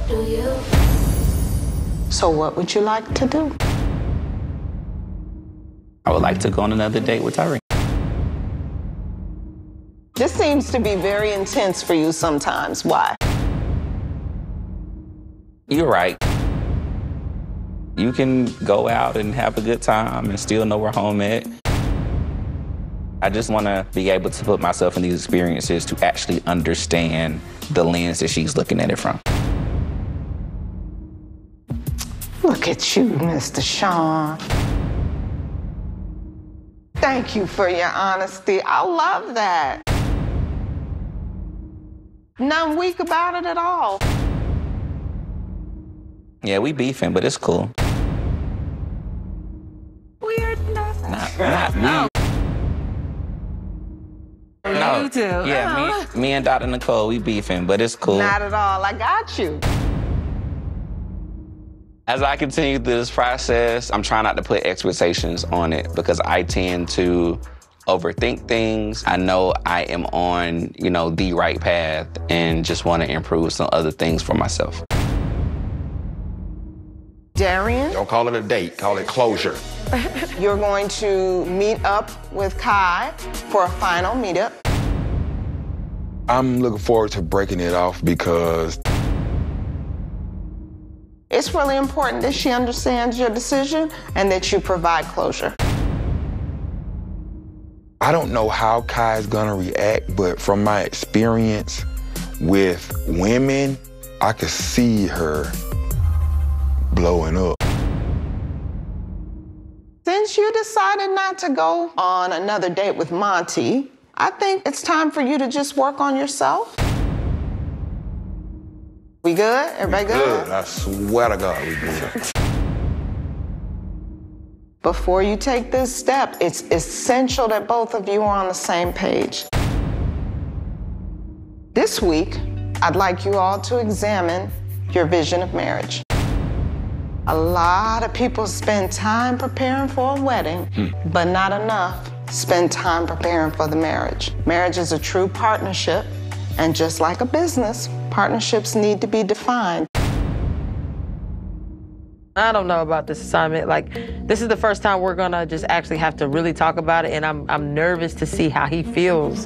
do you? So what would you like to do? I would like to go on another date with Tyree. This seems to be very intense for you sometimes. Why? You're right. You can go out and have a good time and still know where home at. I just want to be able to put myself in these experiences to actually understand the lens that she's looking at it from. Look at you, Mr. Sean. Thank you for your honesty. I love that. Not weak about it at all. Yeah, we beefing, but it's cool. Weird nothing. Not me. No. You too. Yeah, me and Dr. Nicole, we beefing, but it's cool. Not at all. I got you. As I continue through this process, I'm trying not to put expectations on it because I tend to overthink things. I know I am on, the right path and just want to improve some other things for myself. Darian, Don't call it a date, call it closure. you're going to meet up with Kai for a final meetup. I'm looking forward to breaking it off because It's really important that she understands your decision and that you provide closure. I don't know how Kai's gonna react, but from my experience with women, I could see her blowing up. Since you decided not to go on another date with Monty, I think it's time for you to just work on yourself. We good? Everybody good? I swear to God, we good. Before you take this step, it's essential that both of you are on the same page. This week, I'd like you all to examine your vision of marriage. A lot of people spend time preparing for a wedding, but not enough spend time preparing for the marriage. Marriage is a true partnership, and just like a business, partnerships need to be defined. I don't know about this assignment. This is the first time we're gonna just actually have to really talk about it, and I'm nervous to see how he feels.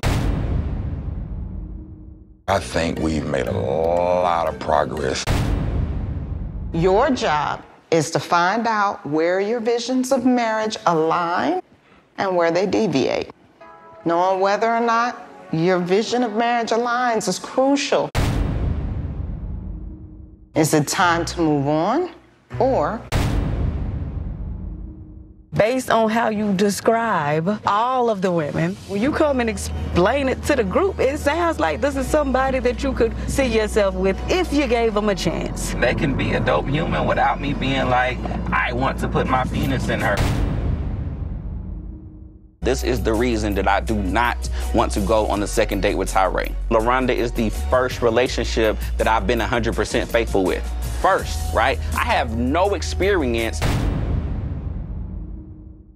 I think we've made a lot of progress. Your job is to find out where your visions of marriage align and where they deviate. Knowing whether or not your vision of marriage aligns is crucial. Is it time to move on, or? Based on how you describe all of the women, when you come and explain it to the group, it sounds like this is somebody that you could see yourself with if you gave them a chance. They can be a dope human without me being like, I want to put my penis in her. This is the reason that I do not want to go on the second date with Tyree. LaRonda is the first relationship that I've been 100% faithful with. First, right? I have no experience.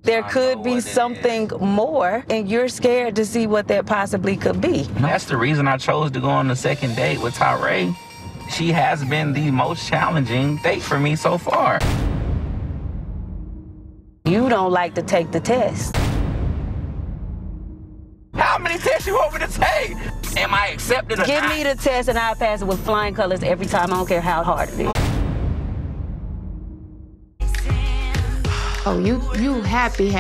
There could be something more, and you're scared to see what that possibly could be. That's the reason I chose to go on the second date with Tyree. She has been the most challenging date for me so far. You don't like to take the test. How many tests you want me to take? Am I accepted or Give not? me the test and I'll pass it with flying colors every time. I don't care how hard it is. Oh, you happy.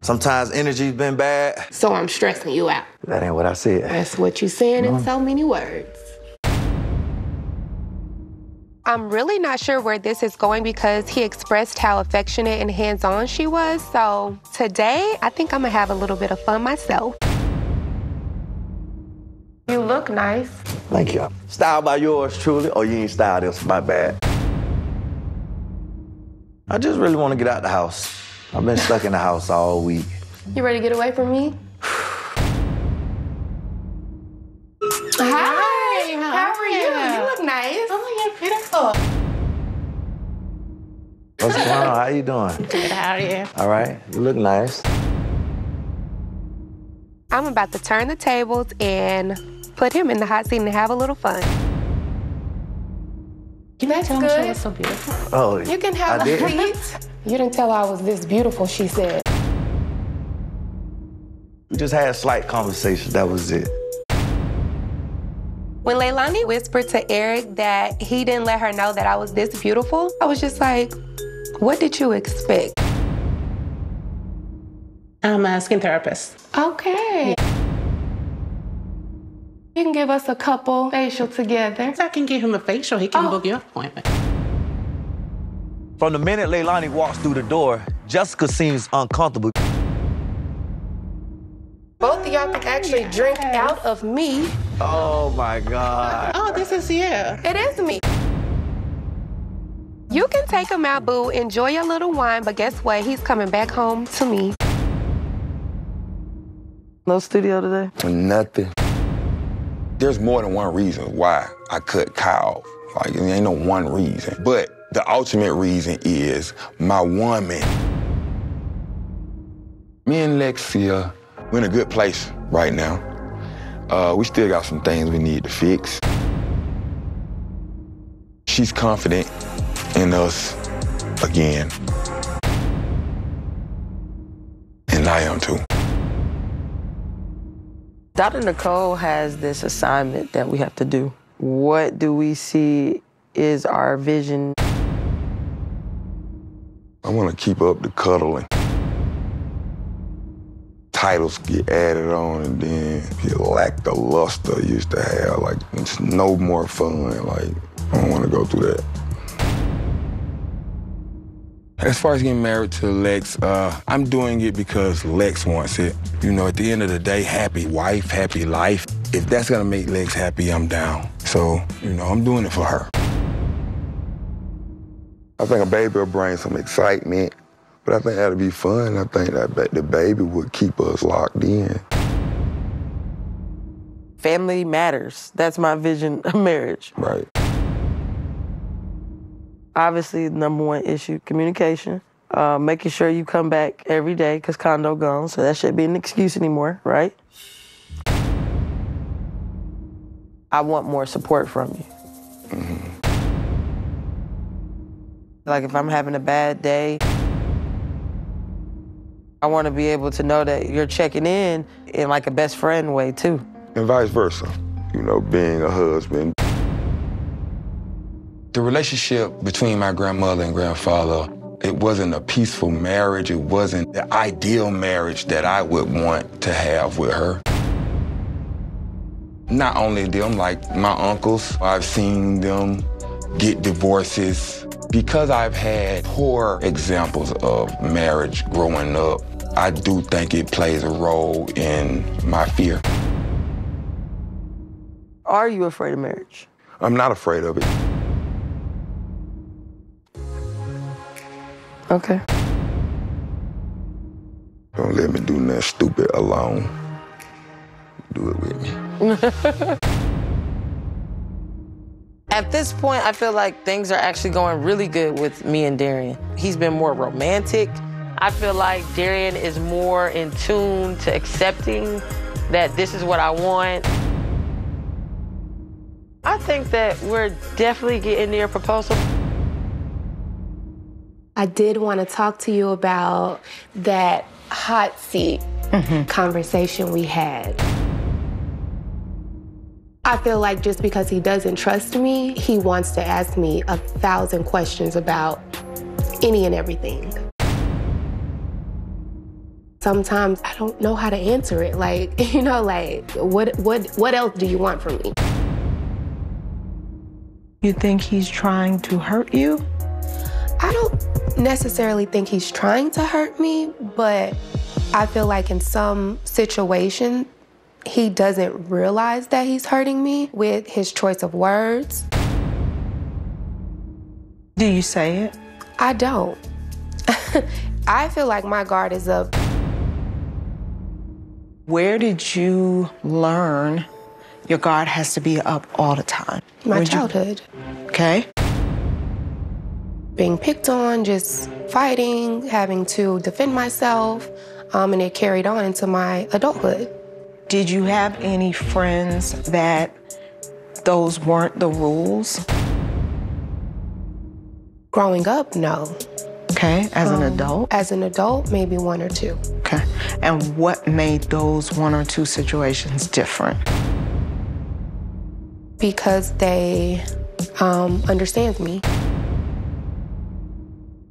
Sometimes energy's been bad. So I'm stressing you out. That ain't what I said. That's what you're saying in so many words. I'm really not sure where this is going because he expressed how affectionate and hands-on she was. So today, I think I'm gonna have a little bit of fun myself. You look nice. Thank you. Styled by yours truly, or you ain't styled this, my bad. I just really want to get out the house. I've been stuck in the house all week. You ready to get away from me? Hi, how are you? You look nice. Oh, you're beautiful. What's going on? How you doing? Good, how are you? All right. You look nice. I'm about to turn the tables and put him in the hot seat and have a little fun. Can you tell me she was so beautiful? Oh, You can have a seat. You didn't tell her I was this beautiful, she said. We just had a slight conversation. That was it. When Leilani whispered to Eric that he didn't let her know that I was this beautiful, I was just like, what did you expect? I'm a skin therapist. Okay. You can give us a couple facial together. I can give him a facial. He can book your appointment. From the minute Leilani walks through the door, Jessica seems uncomfortable. Both of y'all can actually drink out of me. Oh my God. Oh, this is you. It is me. You can take him out, boo. Enjoy your little wine, but guess what? He's coming back home to me. No studio today? Nothing. There's more than one reason why I cut Kyle. Like, there ain't no one reason. But the ultimate reason is my woman. Me and Lexia, we're in a good place right now. We still got some things we need to fix. She's confident in us again. And I am too. Dr. Nicole has this assignment that we have to do. What do we see is our vision? I want to keep up the cuddling. Titles get added on and then you lack the luster I used to have. Like, it's no more fun. Like, I don't want to go through that. As far as getting married to Lex, I'm doing it because Lex wants it. You know, at the end of the day, happy wife, happy life. If that's gonna make Lex happy, I'm down. So, you know, I'm doing it for her. I think a baby will bring some excitement, but I think that'll be fun. I think that the baby would keep us locked in. Family matters. That's my vision of marriage. Right. Obviously, the number one issue, communication. Making sure you come back every day, because condo gone, so that shouldn't be an excuse anymore, right? I want more support from you. Mm-hmm. Like if I'm having a bad day, I want to be able to know that you're checking in like a best friend way too. And vice versa, you know, being a husband. The relationship between my grandmother and grandfather, it wasn't a peaceful marriage. It wasn't the ideal marriage that I would want to have with her. Not only them, like my uncles, I've seen them get divorces. Because I've had poor examples of marriage growing up, I do think it plays a role in my fear. Are you afraid of marriage? I'm not afraid of it. Okay. Don't let me do nothing stupid alone. Do it with me. At this point, I feel like things are actually going really good with me and Darian. He's been more romantic. I feel like Darian is more in tune to accepting that this is what I want. I think that we're definitely getting near a proposal. I did want to talk to you about that hot seat conversation we had. I feel like just because he doesn't trust me, he wants to ask me 1,000 questions about any and everything. Sometimes I don't know how to answer it. Like, you know, like, what else do you want from me? You think he's trying to hurt you? I don't necessarily think he's trying to hurt me, but I feel like in some situations, he doesn't realize that he's hurting me with his choice of words. Do you say it? I don't. I feel like my guard is up. Where did you learn your guard has to be up all the time? My childhood. Okay. Being picked on, just fighting, having to defend myself, and it carried on into my adulthood. Did you have any friends that those weren't the rules? Growing up, no. Okay, as an adult? As an adult, maybe one or two. Okay, and what made those one or two situations different? Because they understand me.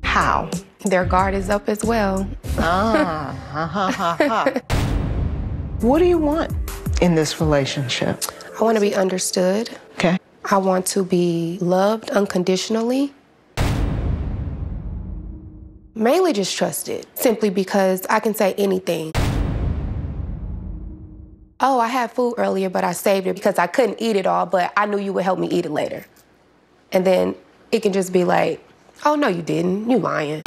How? Their guard is up as well. What do you want in this relationship? I want to be understood. Okay. I want to be loved unconditionally. Mainly just trusted, simply because I can say anything. Oh, I had food earlier, but I saved it because I couldn't eat it all, but I knew you would help me eat it later. And then it can just be like, oh, no, you didn't. You lying.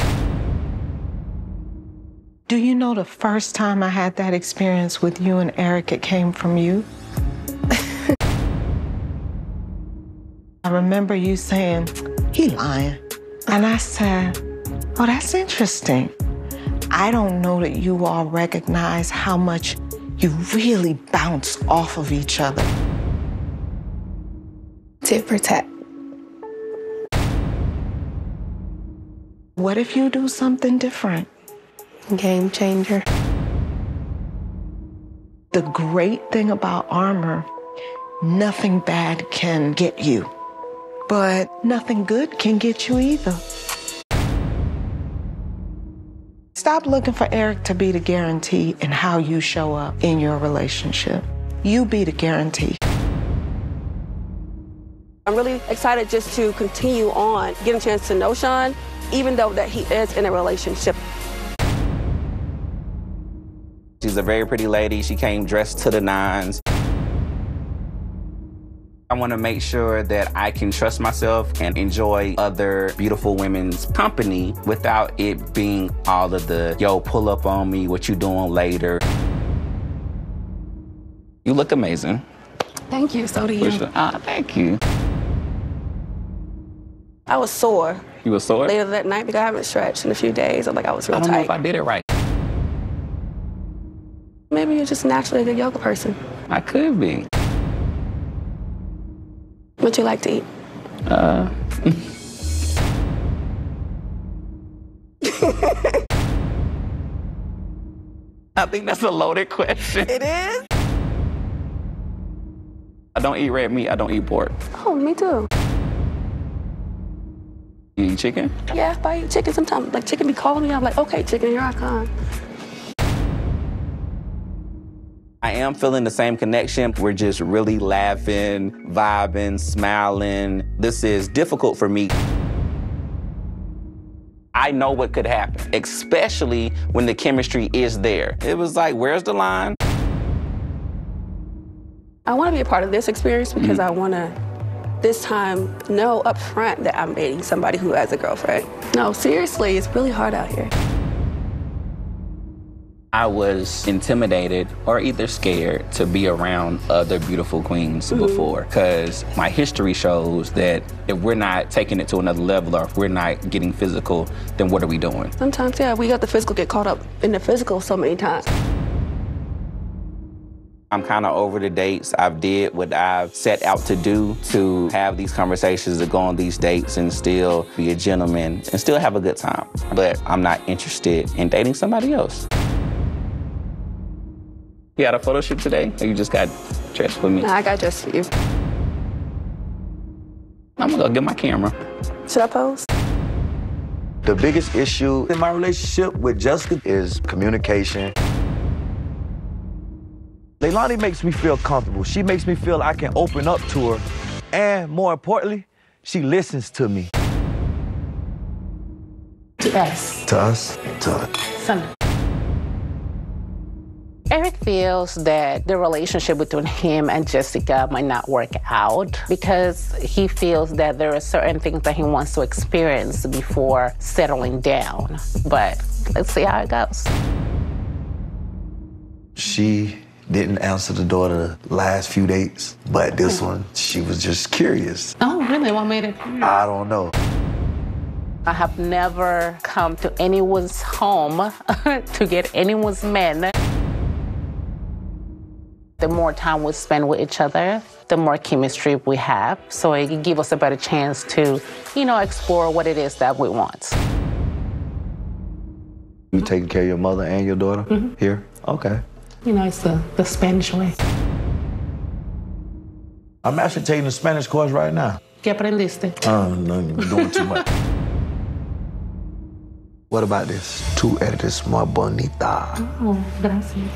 Do you know the first time I had that experience with you and Eric, it came from you? I remember you saying, he lying. And I said, oh, that's interesting. I don't know that you all recognize how much you really bounce off of each other. Tit for tat. What if you do something different? Game changer. The great thing about armor, nothing bad can get you, but nothing good can get you either. Stop looking for Eric to be the guarantee in how you show up in your relationship. You be the guarantee. I'm really excited just to continue on, getting a chance to know Sean, even though that he is in a relationship. She's a very pretty lady. She came dressed to the nines. I want to make sure that I can trust myself and enjoy other beautiful women's company without it being all of the, yo, pull up on me, what you doing later. You look amazing. Thank you, so do you. Sure. Thank you. I was sore. You were sore? Later that night because I haven't stretched in a few days. I was real I don't tight. know if I did it right. Maybe you're just naturally a good yoga person. I could be. What you like to eat? I think that's a loaded question. It is? I don't eat red meat. I don't eat pork. Oh, me too. You eat chicken? Yeah, if I eat chicken sometimes. Like, chicken be calling me. I'm like, okay, chicken, here I come. I am feeling the same connection. We're just really laughing, vibing, smiling. This is difficult for me. I know what could happen, especially when the chemistry is there. It was like, where's the line? I want to be a part of this experience because I want to, this time, know up front that I'm dating somebody who has a girlfriend. No, seriously, it's really hard out here. I was intimidated or either scared to be around other beautiful queens before, because my history shows that if we're not taking it to another level or if we're not getting physical, then what are we doing? Sometimes, yeah, we got the physical, get caught up in the physical so many times. I'm kind of over the dates. I've did what I've set out to do, to have these conversations, to go on these dates and still be a gentleman and still have a good time. But I'm not interested in dating somebody else. You had a photo shoot today, or you just got dressed with me? Nah, I got dressed for you. I'm gonna go get my camera. Should I pose? The biggest issue in my relationship with Jessica is communication. Leilani makes me feel comfortable. She makes me feel I can open up to her. And more importantly, she listens to me. To us. To us? To us. Some. Eric feels that the relationship between him and Jessica might not work out because he feels that there are certain things that he wants to experience before settling down. But let's see how it goes. She didn't answer the door the last few dates, but this one, she was just curious. Oh, really? What made it? I don't know. I have never come to anyone's home to get anyone's men. The more time we spend with each other, the more chemistry we have. So it gives us a better chance to, explore what it is that we want. You taking care of your mother and your daughter here? Okay. It's the Spanish way. I'm actually taking the Spanish course right now. ¿Qué aprendiste? No, you're doing too much. What about this? Tú eres muy bonita. Oh, gracias.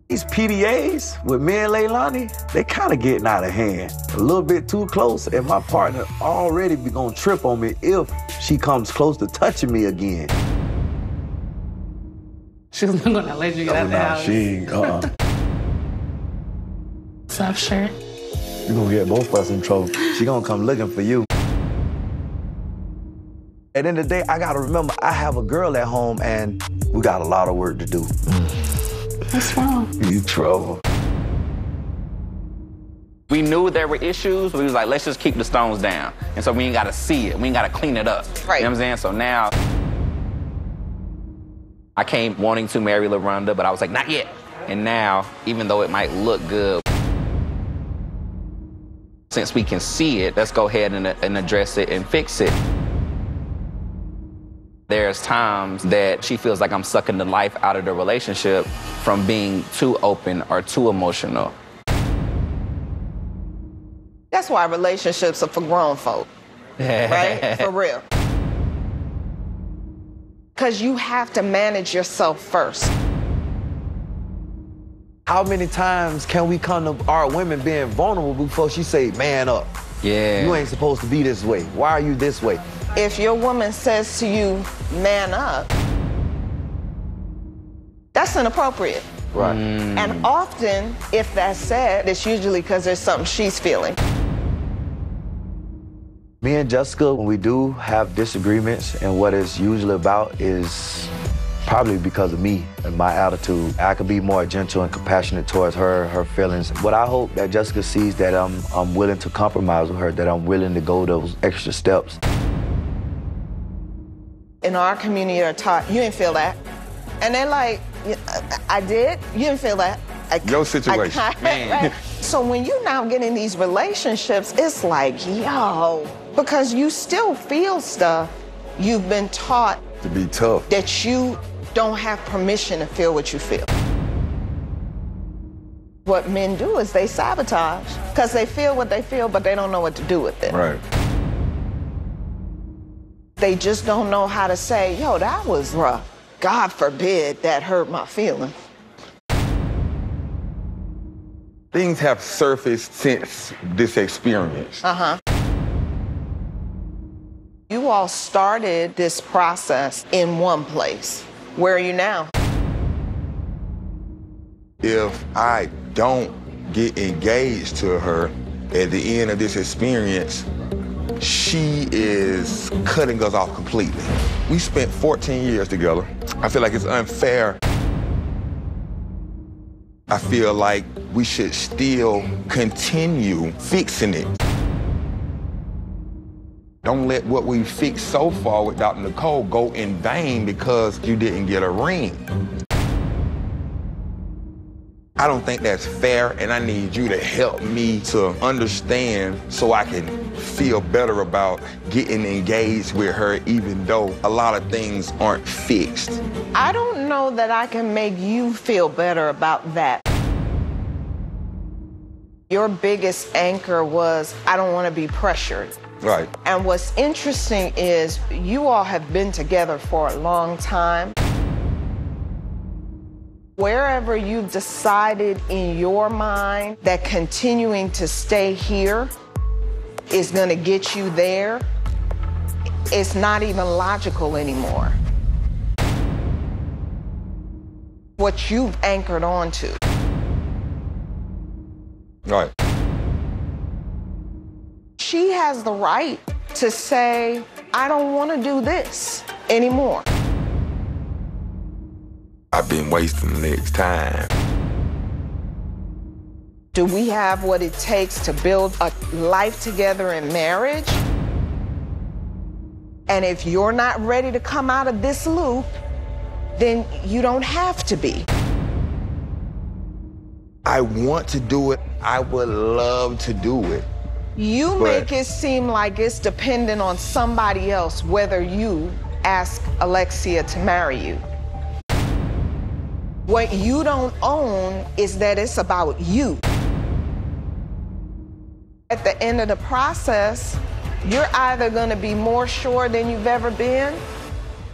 These PDAs with me and Leilani, they kind of getting out of hand. A little bit too close, and my partner already be gonna trip on me if she comes close to touching me again. She's not gonna let you get out the house. She ain't, Soft shirt. You're gonna get both of us in trouble. She gonna come looking for you. At the end of the day, I gotta remember I have a girl at home and we got a lot of work to do. What's wrong? You trouble. We knew there were issues, but we was like, let's just keep the stones down. And so we ain't gotta see it. We ain't gotta clean it up. Right. You know what I'm saying? So now, I came wanting to marry LaRonda, but I was like, not yet. And now, even though it might look good, since we can see it, let's go ahead and address it and fix it. There's times that she feels like I'm sucking the life out of the relationship from being too open or too emotional. That's why relationships are for grown folk, right? For real. Because you have to manage yourself first. How many times can we come to our women being vulnerable before she say, man up? Yeah. You ain't supposed to be this way. Why are you this way? If your woman says to you, man up, that's inappropriate. Right. And often, if that's said, it's usually because there's something she's feeling. Me and Jessica, when we do have disagreements, and what it's usually about is probably because of me and my attitude. I could be more gentle and compassionate towards her feelings. But I hope that Jessica sees that I'm willing to compromise with her, that I'm willing to go those extra steps. In our community are taught, you didn't feel that. And they're like, I did? You didn't feel that? Your situation. Right? So when you're now getting these relationships, it's like, yo, because you still feel stuff you've been taught To be tough. that you don't have permission to feel what you feel. What men do is they sabotage because they feel what they feel, but they don't know what to do with it. Right. They just don't know how to say, yo, that was rough. God forbid that hurt my feelings. Things have surfaced since this experience. You all started this process in one place. Where are you now? If I don't get engaged to her at the end of this experience, she is cutting us off completely. We spent 14 years together. I feel like it's unfair. I feel like we should still continue fixing it. Don't let what we fixed so far with Dr. Nicole go in vain because you didn't get a ring. I don't think that's fair, and I need you to help me to understand so I can feel better about getting engaged with her, even though a lot of things aren't fixed. I don't know that I can make you feel better about that. Your biggest anchor was, I don't want to be pressured. Right. And what's interesting is you all have been together for a long time. Wherever you've decided in your mind that continuing to stay here is going to get you there, it's not even logical anymore. What you've anchored onto. Right. She has the right to say, I don't want to do this anymore. I've been wasting the next time. Do we have what it takes to build a life together in marriage? And if you're not ready to come out of this loop, then you don't have to be. I want to do it. I would love to do it. You make it seem like it's dependent on somebody else whether you ask Alexia to marry you. What you don't own is that it's about you. At the end of the process, you're either going to be more sure than you've ever been,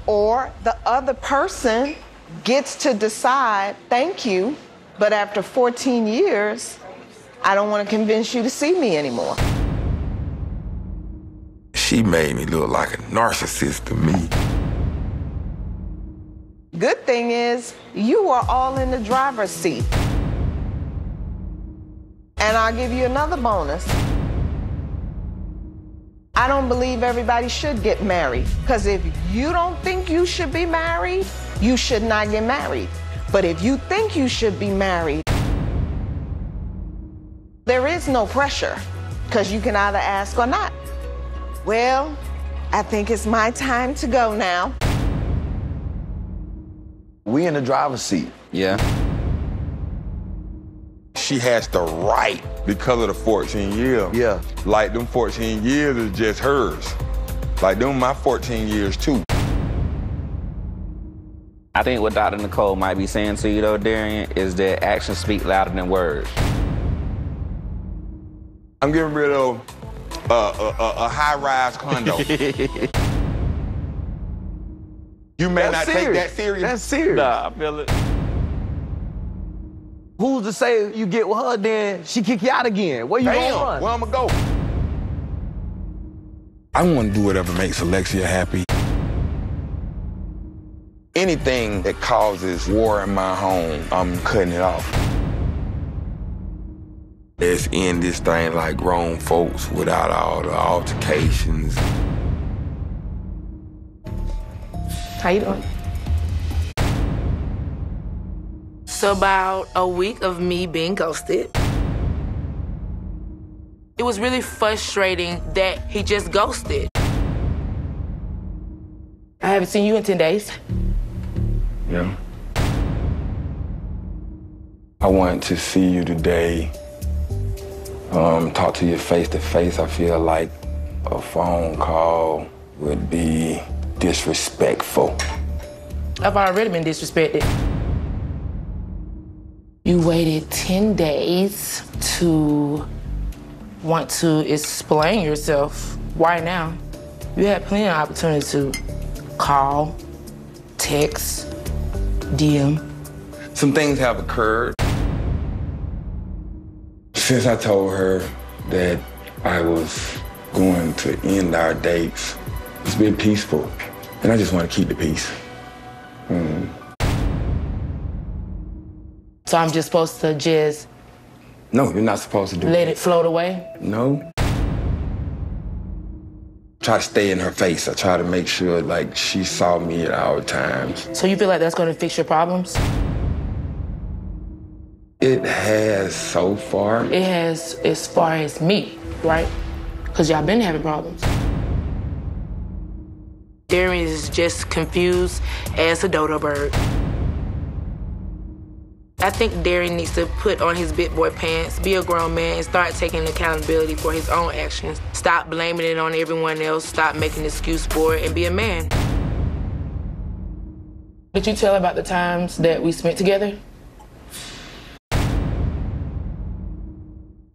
or the other person gets to decide, thank you, but after 14 years, I don't want to convince you to see me anymore. She made me look like a narcissist to me. Good thing is, you are all in the driver's seat. And I'll give you another bonus. I don't believe everybody should get married, because if you don't think you should be married, you should not get married. But if you think you should be married, there is no pressure, because you can either ask or not. Well, I think it's my time to go now. We in the driver's seat. Yeah. She has the right because of the 14 years. Yeah. Like them 14 years is just hers. Like them my 14 years too. I think what Dr. Nicole might be saying to you though, Darian, is that actions speak louder than words. I'm getting rid of a high-rise condo. You may not take that serious. That's serious. Nah, I feel it. Who's to say you get with her, then she kick you out again? Where you going? Where I'ma go? I want to do whatever makes Alexia happy. Anything that causes war in my home, I'm cutting it off. Let's end this thing like grown folks without all the altercations. How you doing? So about a week of me being ghosted. It was really frustrating that he just ghosted. I haven't seen you in 10 days. Yeah. I want to see you today. Talk to you face to face. I feel like a phone call would be disrespectful. I've already been disrespected. You waited 10 days to want to explain yourself. Why now? You had plenty of opportunity to call, text, DM. Some things have occurred. Since I told her that I was going to end our dates, it's been peaceful, and I just want to keep the peace. So I'm just supposed to just... No, you're not supposed to do let it float away? No. Try to stay in her face. I try to make sure, like, she saw me at all times. So you feel like that's gonna fix your problems? It has so far. It has as far as me, right? Because y'all been having problems. Darian is just confused as a dodo bird. I think Darian needs to put on his big boy pants, be a grown man, and start taking accountability for his own actions. Stop blaming it on everyone else, stop making an excuse for it, and be a man. Did you tell her about the times that we spent together?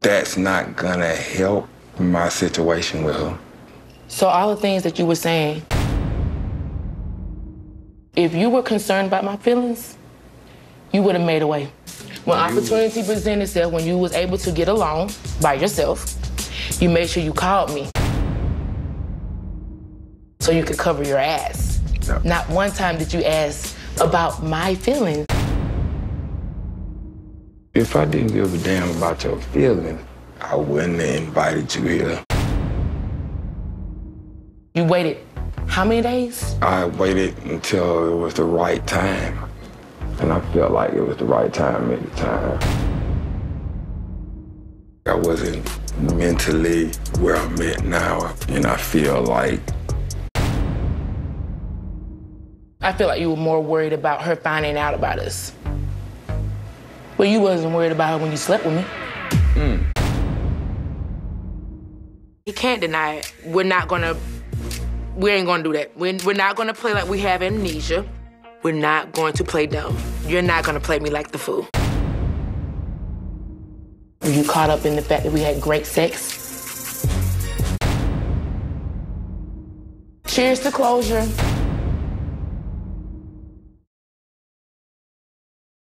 That's not gonna help my situation with her. So all the things that you were saying, if you were concerned about my feelings, you would have made a way. When opportunity presented itself, when you was able to get along by yourself, you made sure you called me so you could cover your ass. No. Not one time did you ask about my feelings. If I didn't give a damn about your feelings, I wouldn't have invited you here. You waited how many days? I waited until it was the right time. And I felt like it was the right time at the time. I wasn't mentally where I'm at now, and I feel like you were more worried about her finding out about us. Well, you wasn't worried about her when you slept with me. He can't deny it. We ain't gonna do that. We're not gonna play like we have amnesia. We're not going to play dumb. You're not gonna play me like the fool. Were you caught up in the fact that we had great sex? Cheers to closure.